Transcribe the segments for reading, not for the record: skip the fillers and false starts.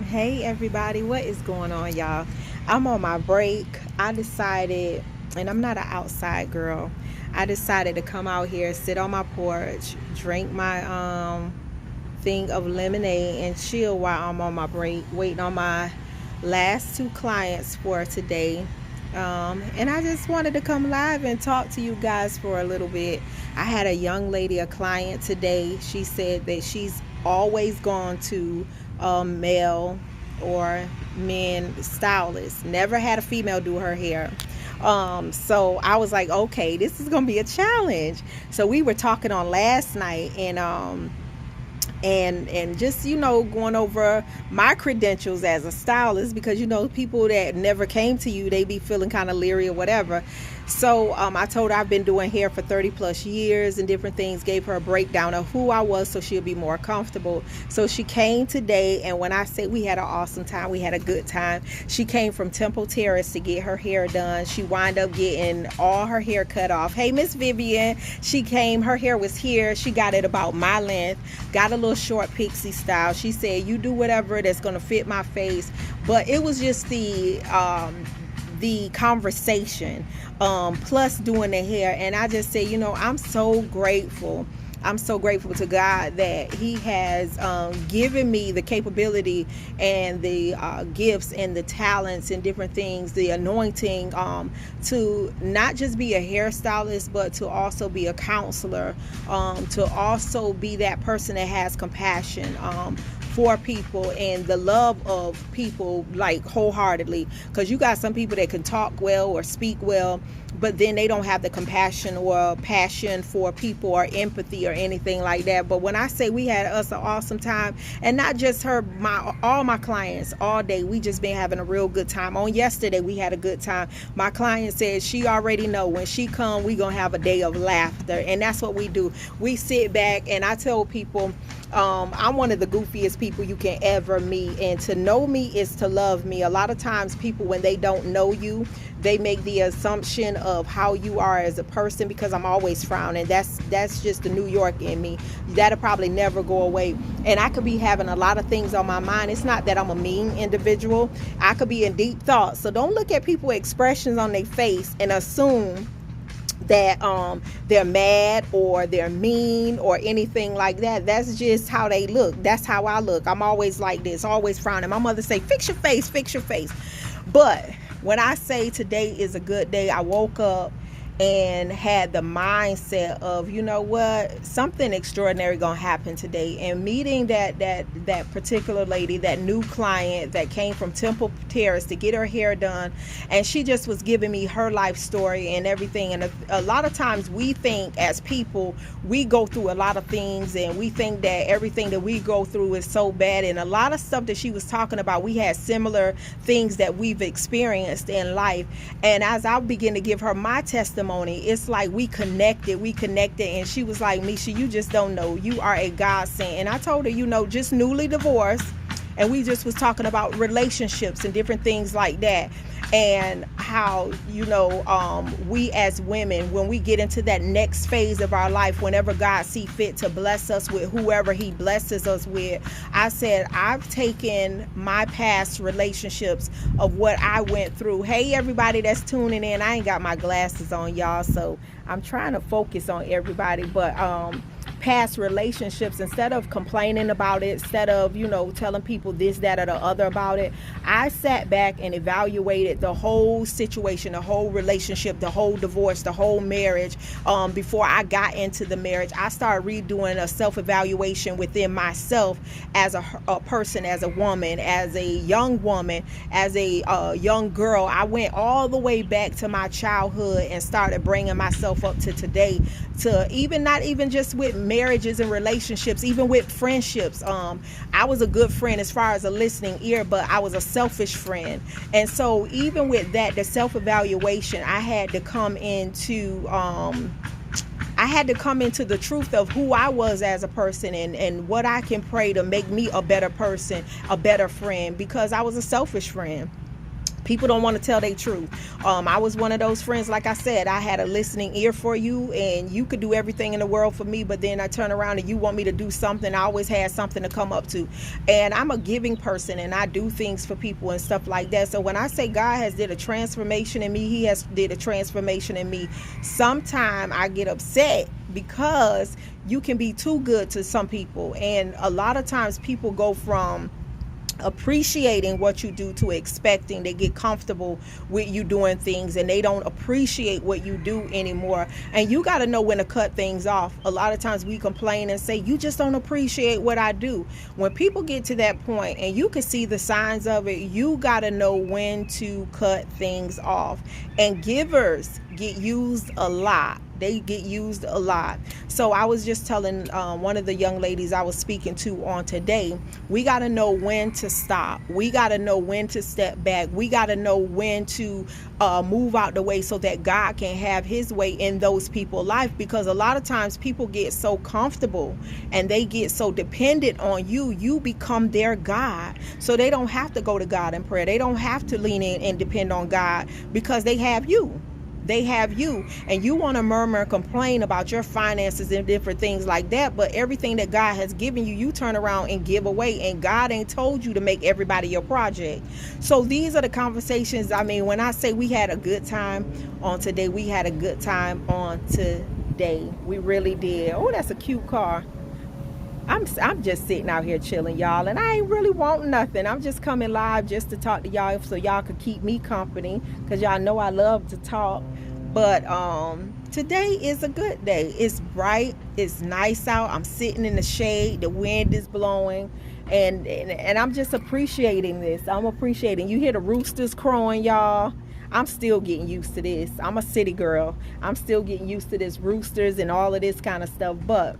Hey everybody, what is going on, y'all? I'm on my break. I decided, and I'm not an outside girl. I decided to come out here, sit on my porch, drink my thing of lemonade, and chill while I'm on my break, waiting on my last two clients for today. And I just wanted to come live and talk to you guys for a little bit. I had a young lady, a client today. She said that she's always gone to male or men stylists, never had a female do her hair. So I was like, okay, this is gonna be a challenge. So we were talking on last night, and just going over my credentials as a stylist, because people that never came to you, they be feeling kind of leery or whatever. So I told her I've been doing hair for 30 plus years and different things, gave her a breakdown of who I was so she'll be more comfortable. So she came today, and when I say we had an awesome time, we had a good time. She came from Temple Terrace to get her hair done. She wound up getting all her hair cut off. Hey, Miss Vivian. She came, her hair was here. She got it about my length, got a little short pixie style. She said, you do whatever that's going to fit my face. But it was just the conversation, plus doing the hair. And I just say, I'm so grateful. I'm so grateful to God that He has given me the capability and the gifts and the talents and different things, the anointing, to not just be a hairstylist, but to also be a counselor, to also be that person that has compassion for people and the love of people, like wholeheartedly. Because you got some people that can talk well or speak well, but then they don't have the compassion or passion for people or empathy or anything like that. But when I say we had us an awesome time, and not just her, all my clients all day, we just been having a real good time. On yesterday we had a good time. My client said she already know when she come, we gonna have a day of laughter. And that's what we do. We sit back, and I tell people, I'm one of the goofiest people you can ever meet, and to know me is to love me. A lot of times people, when they don't know you, they make the assumption of how you are as a person, because I'm always frowning. That's just the New York in me. That'll probably never go away. And I could be having a lot of things on my mind. It's not that I'm a mean individual. I could be in deep thought. So don't look at people's expressions on their face and assume that they're mad or they're mean or anything like that. That's just how they look. That's how I look. I'm always like this, always frowning. My mother say, fix your face, fix your face. But when I say today is a good day, I woke up and had the mindset of, you know what, something extraordinary gonna happen today. And meeting that particular lady, that new client that came from Temple Terrace to get her hair done, and she just was giving me her life story and everything. And a lot of times we think as people, we go through a lot of things, and we think that everything that we go through is so bad. And a lot of stuff that she was talking about, we had similar things that we've experienced in life. And as I begin to give her my testimony, it's like we connected, and she was like, Misha, you just don't know, you are a godsend. And I told her, just newly divorced, and we just was talking about relationships and different things like that, and how we as women, when we get into that next phase of our life, whenever God see fit to bless us with whoever He blesses us with, I said, I've taken my past relationships of what I went through. Hey everybody that's tuning in, I ain't got my glasses on, y'all, so I'm trying to focus on everybody. But past relationships, instead of complaining about it, instead of telling people this, that, or the other about it, I sat back and evaluated the whole situation, the whole relationship, the whole divorce, the whole marriage. Before I got into the marriage, I started redoing a self-evaluation within myself as a person, as a woman, as a young woman, as a young girl. I went all the way back to my childhood and started bringing myself up to today, to even not even just with marriages and relationships, even with friendships. I was a good friend as far as a listening ear, but I was a selfish friend. And so even with that, the self-evaluation, I had to come into the truth of who I was as a person, and what I can pray to make me a better person, a better friend, because I was a selfish friend. People don't want to tell their truth. I was one of those friends, like I said, I had a listening ear for you, and you could do everything in the world for me, but then I turn around and you want me to do something. I always had something to come up to. And I'm a giving person, and I do things for people and stuff like that. So when I say God has did a transformation in me, he has did a transformation in me. Sometime I get upset because you can be too good to some people. And a lot of times people go from appreciating what you do to expecting. They get comfortable with you doing things, and they don't appreciate what you do anymore. And you got to know when to cut things off. A lot of times we complain and say, you just don't appreciate what I do. When people get to that point and you can see the signs of it, you got to know when to cut things off. And givers get used a lot. They get used a lot. So I was just telling one of the young ladies I was speaking to on today, we got to know when to stop. We got to know when to step back. We got to know when to move out the way so that God can have his way in those people's life. Because a lot of times people get so comfortable and they get so dependent on you. You become their God. So they don't have to go to God in prayer. They don't have to lean in and depend on God because they have you. They have you, and you want to murmur and complain about your finances and different things like that, but everything that God has given you, you turn around and give away, and God ain't told you to make everybody your project. So these are the conversations. I mean, when I say we had a good time on today, we had a good time on today. We really did. Oh, that's a cute car. I'm just sitting out here chilling, y'all, and I ain't really wanting nothing. I'm just coming live just to talk to y'all so y'all could keep me company, because y'all know I love to talk. But today is a good day. It's bright, it's nice out. I'm sitting in the shade, the wind is blowing, and I'm just appreciating this. I'm appreciating. You hear the roosters crowing, y'all. I'm still getting used to this. I'm a city girl. I'm still getting used to this roosters and all of this kind of stuff. But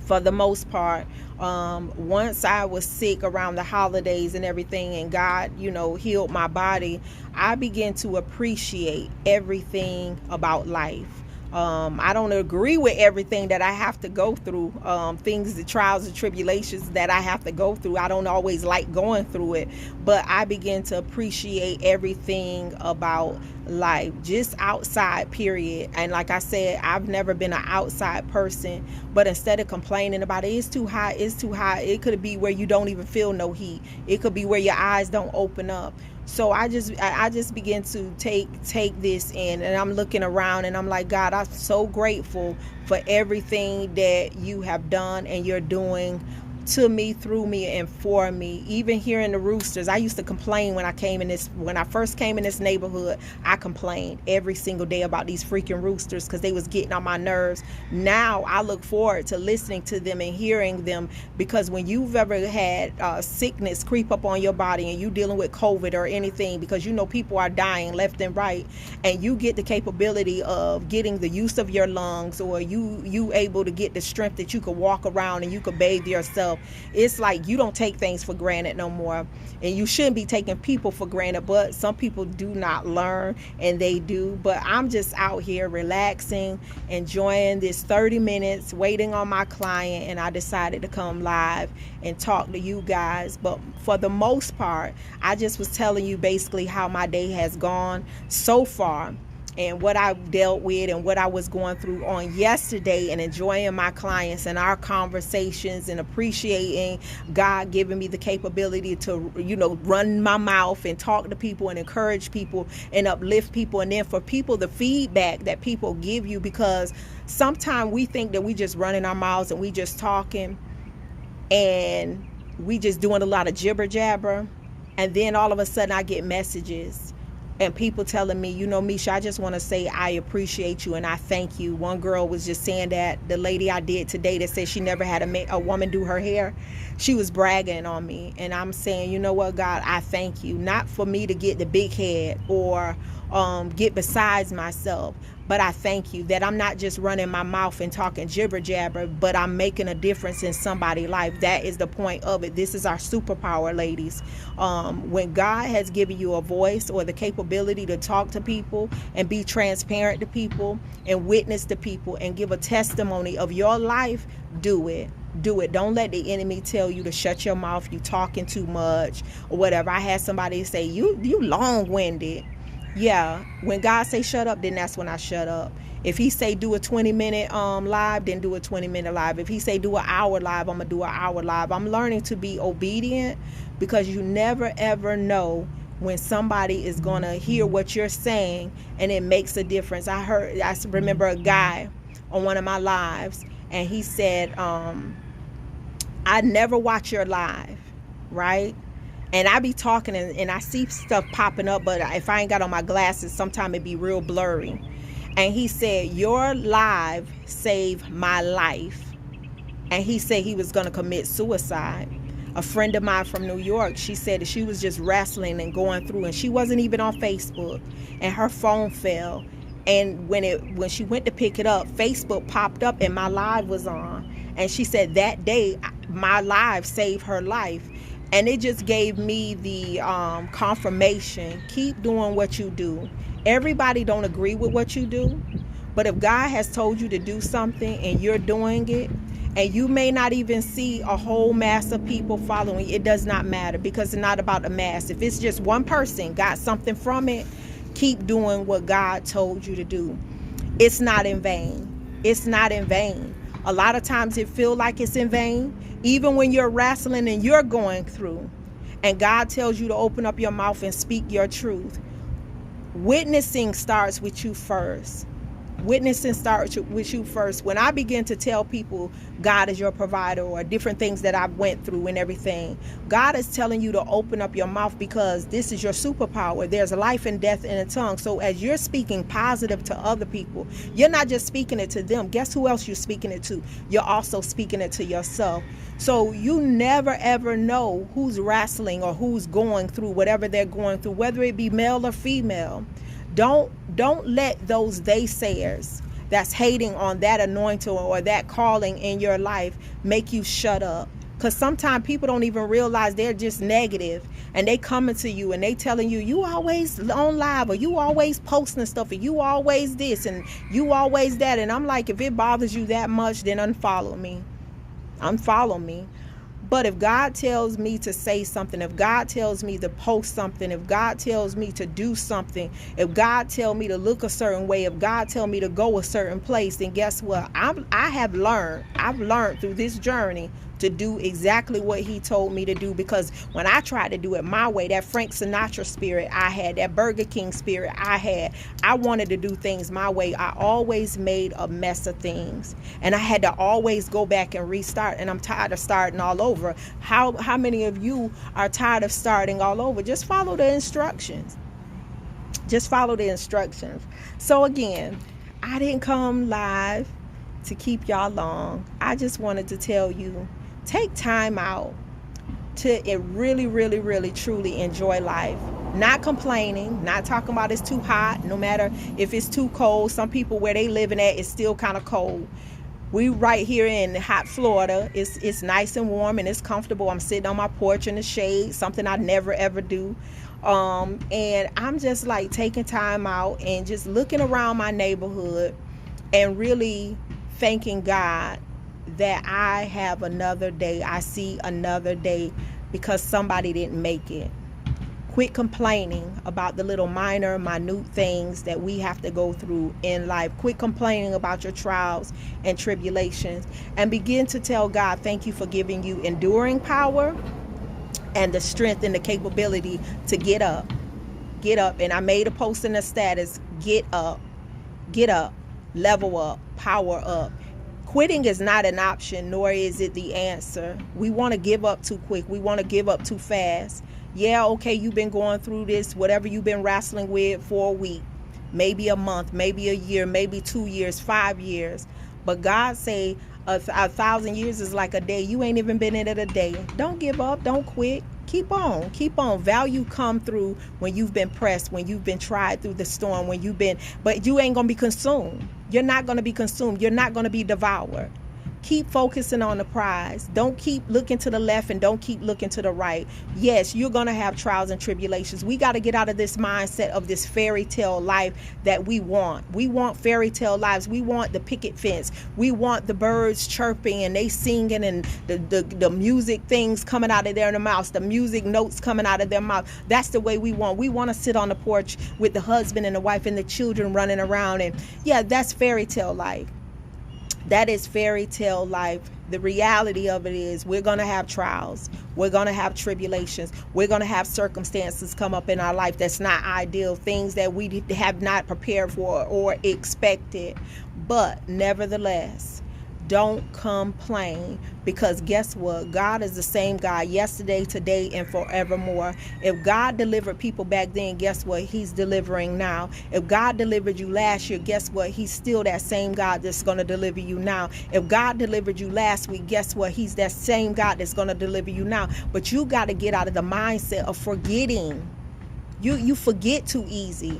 for the most part, once I was sick around the holidays and everything, and God, healed my body, I began to appreciate everything about life. I don't agree with everything that I have to go through, the trials and tribulations that I have to go through. I don't always like going through it, but I begin to appreciate everything about life, just outside, period. And like I said, I've never been an outside person, but instead of complaining about it's too hot, it could be where you don't even feel no heat. It could be where your eyes don't open up. So I just begin to take this in, and I'm looking around and I'm like, God, I'm so grateful for everything that you have done and you're doing to me, through me, and for me. Even hearing the roosters, I used to complain when I first came in this neighborhood. I complained every single day about these freaking roosters because they was getting on my nerves. Now I look forward to listening to them and hearing them, because when you've ever had sickness creep up on your body and you dealing with COVID or anything, because people are dying left and right, and you get the capability of getting the use of your lungs, or you able to get the strength that you could walk around and you could bathe yourself. It's like you don't take things for granted no more, and you shouldn't be taking people for granted, but some people do not learn, and they do. But I'm just out here relaxing, enjoying this 30 minutes, waiting on my client, and I decided to come live and talk to you guys. But for the most part, I just was telling you basically how my day has gone so far, and what I dealt with and what I was going through on yesterday, and enjoying my clients and our conversations, and appreciating God giving me the capability to, run my mouth and talk to people and encourage people and uplift people. And then for people, the feedback that people give you, because sometimes we think that we just running our mouths and we just talking and we just doing a lot of jibber jabber. And then all of a sudden I get messages and people telling me, Misha, I just want to say I appreciate you and I thank you. One girl was just saying that the lady I did today that said she never had a woman do her hair, she was bragging on me. And I'm saying, you know what, God, I thank you. Not for me to get the big head or get besides myself, but I thank you that I'm not just running my mouth and talking jibber jabber, but I'm making a difference in somebody's life. That is the point of it. This is our superpower, ladies. When God has given you a voice or the capability to talk to people and be transparent to people and witness to people and give a testimony of your life, do it. Do it. Don't let the enemy tell you to shut your mouth, you talking too much or whatever. I had somebody say, you long-winded. Yeah, when God say shut up, then that's when I shut up. If he say do a 20-minute live, then do a 20-minute live. If he say do an hour live, I'm gonna do an hour live. I'm learning to be obedient, because you never ever know when somebody is gonna hear what you're saying and it makes a difference. I remember a guy on one of my lives, and he said, I never watch your live, right? And I be talking and I see stuff popping up, but if I ain't got on my glasses, sometimes it be real blurry. And he said, your live saved my life. And he said he was going to commit suicide. A friend of mine from New York, she said that she was just wrestling and going through, and she wasn't even on Facebook, and her phone fell. And when she went to pick it up, Facebook popped up and my live was on. And she said that day, my live saved her life. And it just gave me the confirmation. Keep doing what you do. Everybody don't agree with what you do, but if God has told you to do something and you're doing it, and you may not even see a whole mass of people following, it does not matter, because it's not about the mass. If it's just one person got something from it, keep doing what God told you to do. It's not in vain. It's not in vain. A lot of times it feels like it's in vain, even when you're wrestling and you're going through, and God tells you to open up your mouth and speak your truth. Witnessing starts with you first. Witnessing starts with you first. When I begin to tell people God is your provider, or different things that I went through and everything, God is telling you to open up your mouth, because this is your superpower. There's life and death in the tongue. So as you're speaking positive to other people, you're not just speaking it to them. Guess who else you're speaking it to? You're also speaking it to yourself. So you never ever know who's wrestling or who's going through whatever they're going through, whether it be male or female. Don't let those naysayers that's hating on that anointing or that calling in your life make you shut up. Because sometimes people don't even realize they're just negative, and they coming to you and they telling you, you always on live, or you always posting stuff, or you always this and you always that. And I'm like, if it bothers you that much, then unfollow me. Unfollow me. But if God tells me to say something, if God tells me to post something, if God tells me to do something, if God tells me to look a certain way, if God tells me to go a certain place, then guess what? I've learned through this journey to do exactly what he told me to do. Because when I tried to do it my way, that Frank Sinatra spirit I had, that Burger King spirit I had, I wanted to do things my way. I always made a mess of things, and I had to always go back and restart. And I'm tired of starting all over. How many of you are tired of starting all over? Just follow the instructions. Just follow the instructions. So again, I didn't come live to keep y'all long. I just wanted to tell you, take time out to really, really, really, truly enjoy life. Not complaining, not talking about it's too hot, no matter if it's too cold. Some people where they living at, it's still kind of cold. We right here in hot Florida, it's nice and warm and it's comfortable. I'm sitting on my porch in the shade, something I never ever do. And I'm just like taking time out and just looking around my neighborhood and really thanking God that I have another day. I see another day because somebody didn't make it. Quit complaining about the little minute things that we have to go through in life. Quit complaining about your trials and tribulations, and begin to tell God, thank you for giving you enduring power and the strength and the capability to get up. Get up. And I made a post in the status, get up, level up, power up. Quitting is not an option, nor is it the answer. We want to give up too quick. We want to give up too fast. Yeah, okay, you've been going through this, whatever you've been wrestling with for a week, maybe a month, maybe a year, maybe 2 years, 5 years. But God say a 1,000 years is like a day. You ain't even been in it a day. Don't give up. Don't quit. Keep on. Keep on. Value come through when you've been pressed, when you've been tried through the storm, but you ain't going to be consumed. You're not going to be consumed. You're not going to be devoured. Keep focusing on the prize. Don't keep looking to the left and don't keep looking to the right. Yes, you're going to have trials and tribulations. We got to get out of this mindset of this fairy tale life that we want. We want fairy tale lives. We want the picket fence. We want the birds chirping and they singing and the music things coming out of their mouths, the music notes coming out of their mouth. That's the way we want. We want to sit on the porch with the husband and the wife and the children running around. And yeah, that's fairy tale life. That is fairy tale life. The reality of it is we're going to have trials. We're going to have tribulations. We're going to have circumstances come up in our life that's not ideal, things that we have not prepared for or expected. But nevertheless, don't complain, because guess what? God is the same God yesterday, today, and forevermore. If God delivered people back then, guess what? He's delivering now. If God delivered you last year, guess what? He's still that same God that's going to deliver you now. If God delivered you last week, guess what? He's that same God that's going to deliver you now. But you got to get out of the mindset of forgetting. You forget too easy.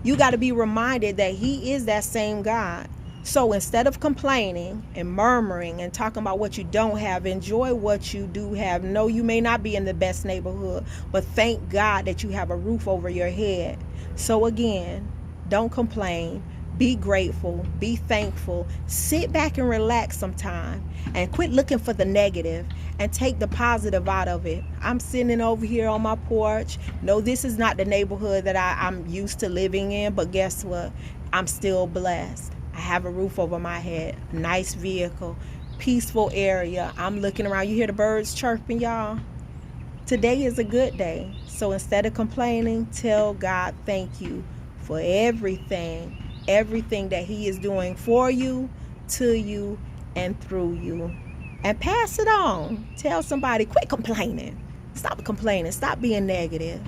You got to be reminded that He is that same God. So instead of complaining and murmuring and talking about what you don't have, enjoy what you do have. No, you may not be in the best neighborhood, but thank God that you have a roof over your head. So again, don't complain. Be grateful. Be thankful. Sit back and relax sometime and quit looking for the negative and take the positive out of it. I'm sitting over here on my porch. No, this is not the neighborhood that I'm used to living in, but guess what? I'm still blessed. I have a roof over my head, nice vehicle, peaceful area. I'm looking around. You hear the birds chirping, y'all? Today is a good day. So instead of complaining, tell God thank you for everything that He is doing for you, to you, and through you. And pass it on. Tell somebody, quit complaining. Stop complaining. Stop being negative.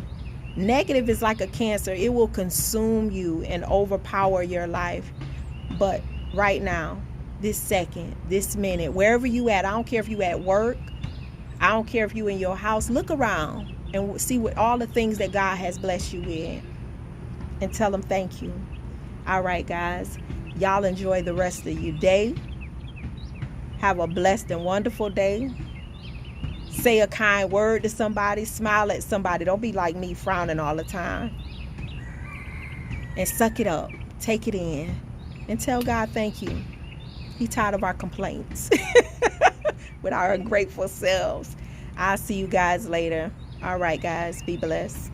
Negative is like a cancer. It will consume you and overpower your life. But right now, this second, this minute, wherever you at, I don't care if you at work, I don't care if you in your house, look around and see what all the things that God has blessed you with and tell Him thank you. All right, guys, y'all enjoy the rest of your day. Have a blessed and wonderful day. Say a kind word to somebody, smile at somebody. Don't be like me, frowning all the time. And suck it up, take it in. And tell God thank you. He's tired of our complaints with our ungrateful selves. I'll see you guys later. All right, guys. Be blessed.